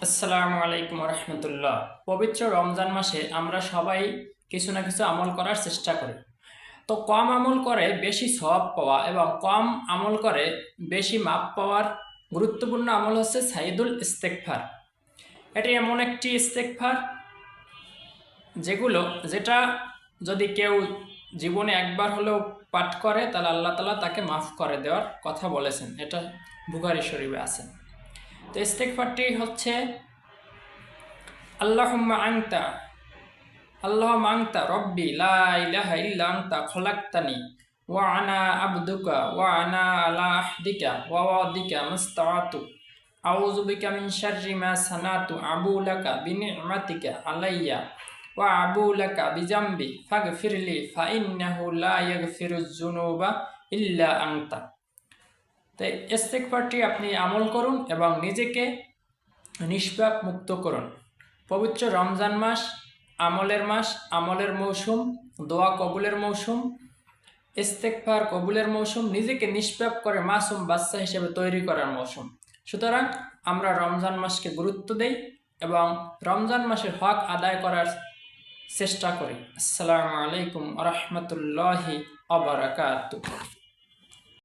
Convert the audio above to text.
আসসালামু আলাইকুম রহমতুল্লাহ। পবিত্র রমজান মাসে আমরা সবাই কিছু না কিছু আমল করার চেষ্টা করি। তো কম আমল করে বেশি সওয়াব পাওয়া এবং কম আমল করে বেশি মাপ পাওয়ার গুরুত্বপূর্ণ আমল হচ্ছে সাইদুল ইস্তেগফার। এটি এমন একটি ইস্তেগফার যেটা যদি কেউ জীবনে একবার হলেও পাঠ করে তাহলে আল্লাহ তাআলা তাকে মাফ করে দেওয়ার কথা বলেছেন। এটা বুখারী শরীফে আছে। তো ইস্তেগফারটি হচ্ছে আল্লাহুম্মা আংতা রব্বি লা ইলাহা ইল্লা আনতা খলাকতানি ওয়া আনা আবদুকা ওয়া আনা আলা আহদিকা ওয়া ওয়াদিকা মাসতাআতু আউযু বিকা মিন শাররি মা সানাতু আবু লাকা বিনি'মাতিকা আলাইয়া ওয়া আবু লাকা বিজামবি ফাগফিরলি ফা ইন্নাহু লা ইয়াগফিরুয যুনুবা ইল্লা আনতা। তাই ইস্তেগফারটি আপনি আমল করুন এবং নিজেকে নিষ্পাপ মুক্ত করুন। পবিত্র রমজান মাস আমলের মাস, আমলের মৌসুম, দোয়া কবুলের মৌসুম, ইস্তেগফার কবুলের মৌসুম, নিজেকে নিষ্পাপ করে মাসুম বাচ্চা হিসেবে তৈরি করার মৌসুম। সুতরাং আমরা রমজান মাসকে গুরুত্ব দেই এবং রমজান মাসের হক আদায় করার চেষ্টা করি। আসসালামু আলাইকুম ওয়া রাহমাতুল্লাহি ওয়া বারাকাতুহু।